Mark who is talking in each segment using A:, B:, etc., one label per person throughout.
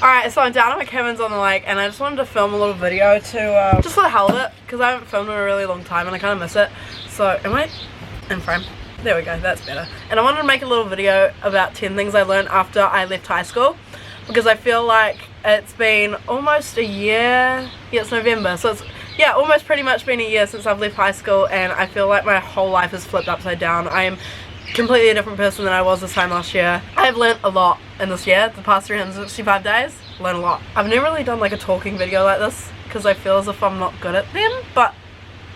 A: Alright, so I'm down at my cabins on the lake and I just wanted to film a little video to, just for the hell of it, because I haven't filmed in a really long time and I kind of miss it. So, am I in frame? There we go, that's better. And I wanted to make a little video about 10 things I learned after I left high school, because I feel like it's been almost a year, yeah, it's November, so it's, yeah, almost pretty much been a year since I've left high school, and I feel like my whole life has flipped upside down. I am completely a different person than I was this time last year. I have learnt a lot in this year, the past 365 days, learned a lot. I've never really done like a talking video like this, because I feel as if I'm not good at them, but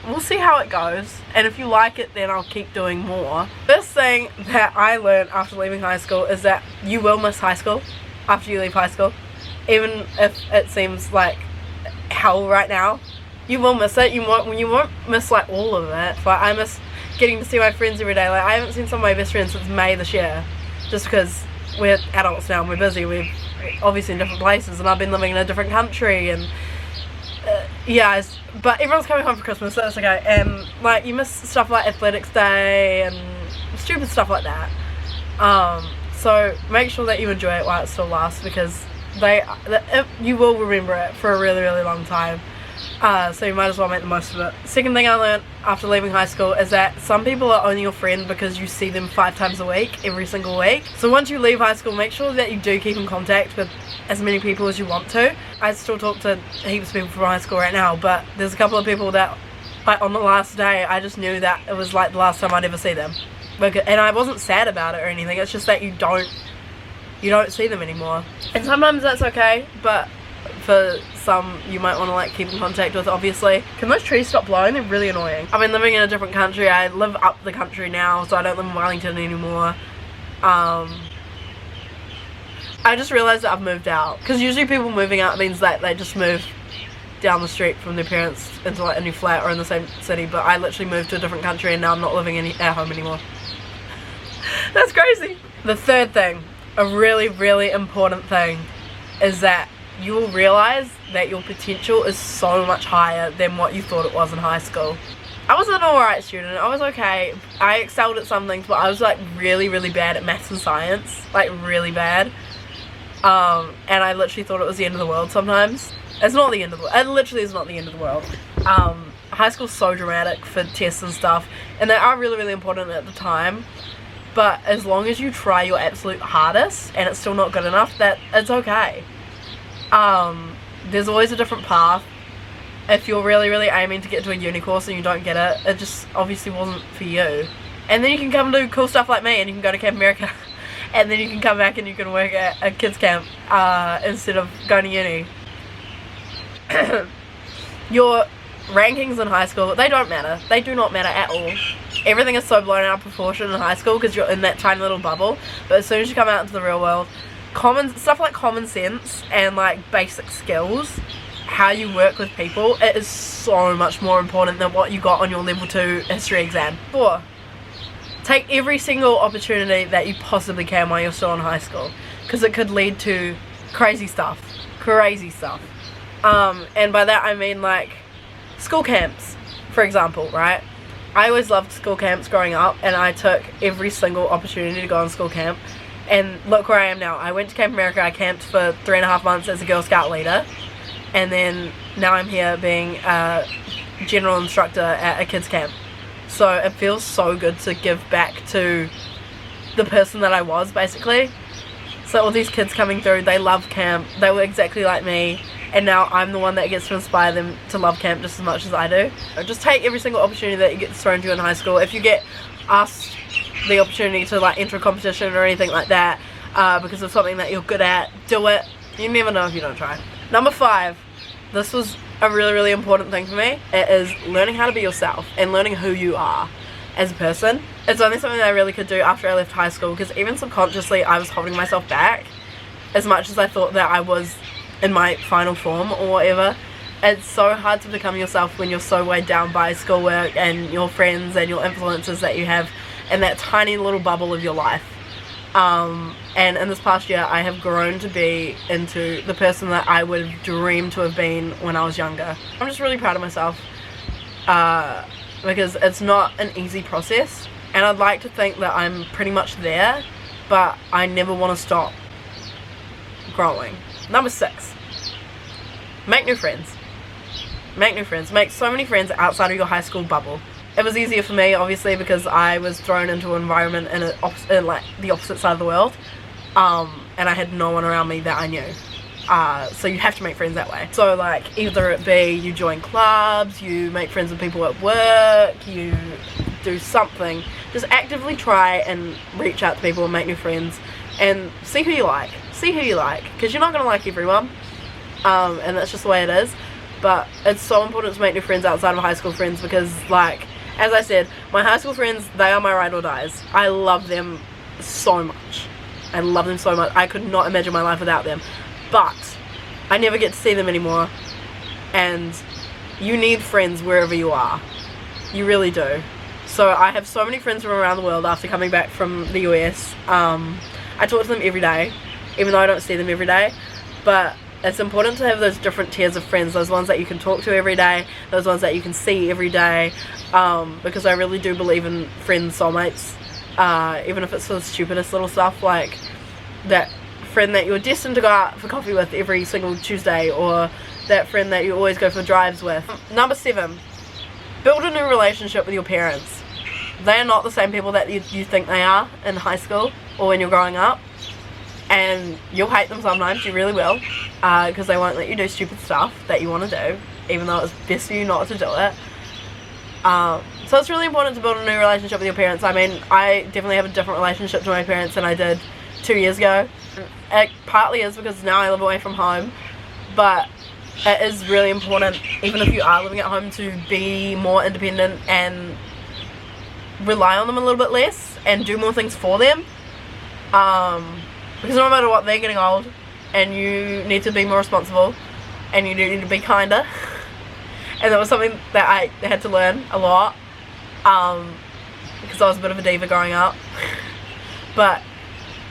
A: we'll see how it goes, and if you like it then I'll keep doing more. First thing that I learned after leaving high school is that you will miss high school after you leave high school. Even if it seems like hell right now, you will miss it. You won't miss like all of it, but I miss getting to see my friends every day. Like, I haven't seen some of my best friends since May this year, just because we're adults now and we're busy. We're obviously in different places, and I've been living in a different country, and yeah, but everyone's coming home for Christmas, so that's okay. And like, you miss stuff like Athletics Day and stupid stuff like that. So make sure that you enjoy it while it still lasts, because you will remember it for a really, really long time. So you might as well make the most of it. Second thing I learned after leaving high school is that some people are only your friend because you see them 5 times a week, every single week. So once you leave high school, make sure that you do keep in contact with as many people as you want to. I still talk to heaps of people from high school right now, but there's a couple of people that, like, on the last day, I just knew that it was like the last time I'd ever see them. And I wasn't sad about it or anything, it's just that you don't see them anymore. And sometimes that's okay, but for some you might want to like keep in contact with, obviously. Can those trees stop blowing? They're really annoying. I've been living in a different country. I live up the country now, so I don't live in Wellington anymore. I just realised that I've moved out, because usually people moving out means that they just move down the street from their parents into like a new flat or in the same city, but I literally moved to a different country and now I'm not living at home anymore. That's crazy. The third thing, a really, really important thing, is that you will realise that your potential is so much higher than what you thought it was in high school. I was an alright student, I was okay. I excelled at some things, but I was like really, really bad at maths and science, like really bad. And I literally thought it was the end of the world sometimes. It's not the end of the world, it literally is not the end of the world. High school's so dramatic for tests and stuff, and they are really, really important at the time. But as long as you try your absolute hardest and it's still not good enough, that it's okay. There's always a different path. If you're really, really aiming to get to a uni course and you don't get it, it just obviously wasn't for you. And then you can come do cool stuff like me, and you can go to Camp America, and then you can come back and you can work at a kids camp instead of going to uni. Your rankings in high school, they don't matter. They do not matter at all. Everything is so blown out of proportion in high school because you're in that tiny little bubble, but as soon as you come out into the real world, stuff like common sense and like basic skills, how you work with people, it is so much more important than what you got on your level 2 history exam. 4, take every single opportunity that you possibly can while you're still in high school, because it could lead to crazy stuff. And by that I mean like school camps, for example, right? I always loved school camps growing up, and I took every single opportunity to go on school camp. And look where I am now. I went to Camp America, I camped for 3.5 months as a Girl Scout leader, and then now I'm here being a general instructor at a kids camp. So it feels so good to give back to the person that I was, basically. So all these kids coming through, they love camp, they were exactly like me, and now I'm the one that gets to inspire them to love camp just as much as I do. Just take every single opportunity that you get thrown to you in high school. If you get asked the opportunity to like enter a competition or anything like that because of something that you're good at, do it. You never know if you don't try. Number 5, this was a really, really important thing for me. It is learning how to be yourself and learning who you are as a person. It's only something that I really could do after I left high school, because even subconsciously I was holding myself back as much as I thought that I was in my final form or whatever. It's so hard to become yourself when you're so weighed down by schoolwork and your friends and your influences that you have in that tiny little bubble of your life. And in this past year I have grown to be into the person that I would have dreamed to have been when I was younger. I'm just really proud of myself because it's not an easy process, and I'd like to think that I'm pretty much there, but I never want to stop growing. Number 6. Make new friends. Make new friends. Make so many friends outside of your high school bubble. It was easier for me, obviously, because I was thrown into an environment in like the opposite side of the world, and I had no one around me that I knew. So you have to make friends that way. So like, either it be you join clubs, you make friends with people at work, you do something. Just actively try and reach out to people and make new friends, and see who you like. See who you like, because you're not going to like everyone, and that's just the way it is. But it's so important to make new friends outside of high school friends, because like, as I said, my high school friends, they are my ride or dies. I love them so much. I love them so much. I could not imagine my life without them. But I never get to see them anymore. And you need friends wherever you are. You really do. So I have so many friends from around the world after coming back from the US. I talk to them every day, even though I don't see them every day. But it's important to have those different tiers of friends, those ones that you can talk to every day, those ones that you can see every day, because I really do believe in friends, soulmates, even if it's for the stupidest little stuff, like that friend that you're destined to go out for coffee with every single Tuesday, or that friend that you always go for drives with. Number 7, build a new relationship with your parents. They are not the same people that you think they are in high school or when you're growing up. And you'll hate them sometimes, you really will, because they won't let you do stupid stuff that you want to do, even though it's best for you not to do it. So it's really important to build a new relationship with your parents. I mean, I definitely have a different relationship to my parents than I did 2 years ago. It partly is because now I live away from home, but it is really important, even if you are living at home, to be more independent and rely on them a little bit less and do more things for them. Because no matter what, they're getting old, and you need to be more responsible, and you need to be kinder. And that was something that I had to learn a lot, because I was a bit of a diva growing up. But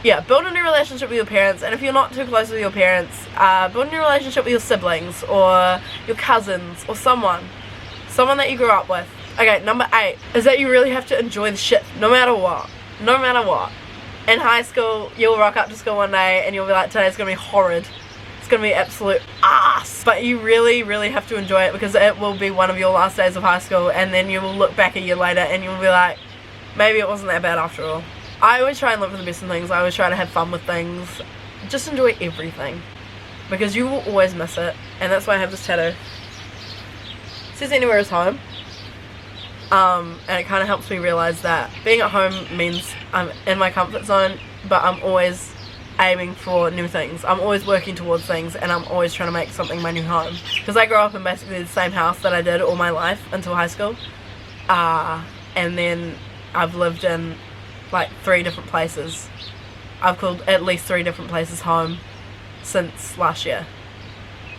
A: yeah, build a new relationship with your parents, and if you're not too close with your parents, build a new relationship with your siblings, or your cousins, or someone that you grew up with. Okay, number 8 is that you really have to enjoy the shit, no matter what. No matter what. In high school, you'll rock up to school one day and you'll be like, today's gonna be horrid. It's gonna be absolute ass. But you really, really have to enjoy it, because it will be one of your last days of high school, and then you will look back a year later and you'll be like, maybe it wasn't that bad after all. I always try and look for the best in things. I always try to have fun with things. Just enjoy everything, because you will always miss it. And that's why I have this tattoo. It says anywhere is home. And it kind of helps me realize that being at home means I'm in my comfort zone, but I'm always aiming for new things. I'm always working towards things, and I'm always trying to make something my new home. Because I grew up in basically the same house that I did all my life until high school. And then I've lived in like 3 different places. I've called at least 3 different places home since last year.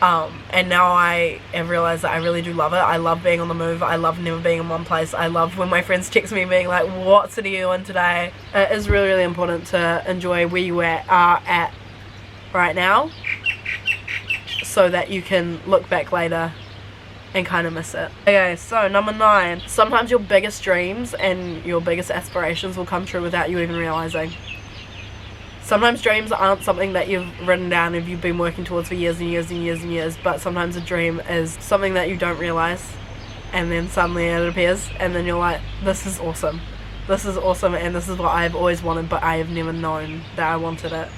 A: And now I have realised that I really do love it. I love being on the move. I love never being in one place. I love when my friends text me being like, what city are you in today? It is really, really important to enjoy where you are at right now, so that you can look back later and kind of miss it. Okay, so number 9. Sometimes your biggest dreams and your biggest aspirations will come true without you even realising. Sometimes dreams aren't something that you've written down and you've been working towards for years and years and years and years, but sometimes a dream is something that you don't realise, and then suddenly it appears, and then you're like, this is awesome. This is awesome, and this is what I've always wanted, but I have never known that I wanted it.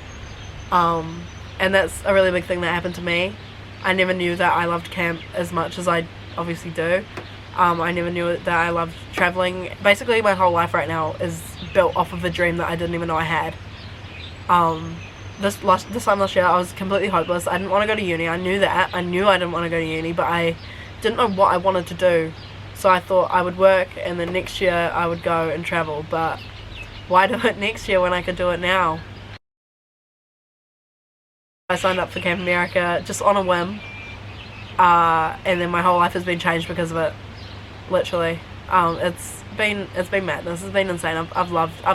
A: And that's a really big thing that happened to me. I never knew that I loved camp as much as I obviously do. I never knew that I loved travelling. Basically my whole life right now is built off of a dream that I didn't even know I had. This time last year I was completely hopeless. I didn't want to go to uni. I knew that. I knew I didn't want to go to uni, but I didn't know what I wanted to do. So I thought I would work, and then next year I would go and travel. But why do it next year when I could do it now? I signed up for Camp America just on a whim, and then my whole life has been changed because of it. Literally, it's been madness. It's been insane. I've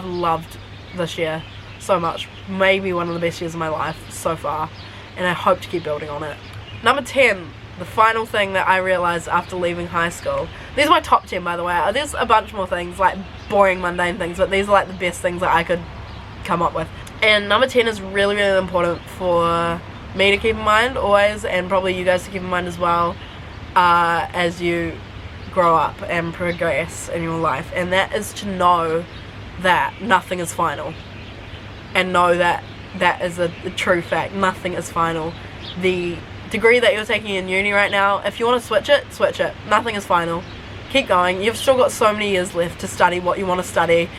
A: loved this year so much. Maybe one of the best years of my life so far, and I hope to keep building on it. Number 10, the final thing that I realised after leaving high school. These are my top 10, by the way. There's a bunch more things, like boring, mundane things, but these are like the best things that I could come up with. And number 10 is really, really important for me to keep in mind always, and probably you guys to keep in mind as well, as you grow up and progress in your life, and that is to know that nothing is final, and know that that is a true fact. Nothing is final. The degree that you're taking in uni right now, if you want to switch it, switch it. Nothing is final. Keep going. You've still got so many years left to study what you want to study.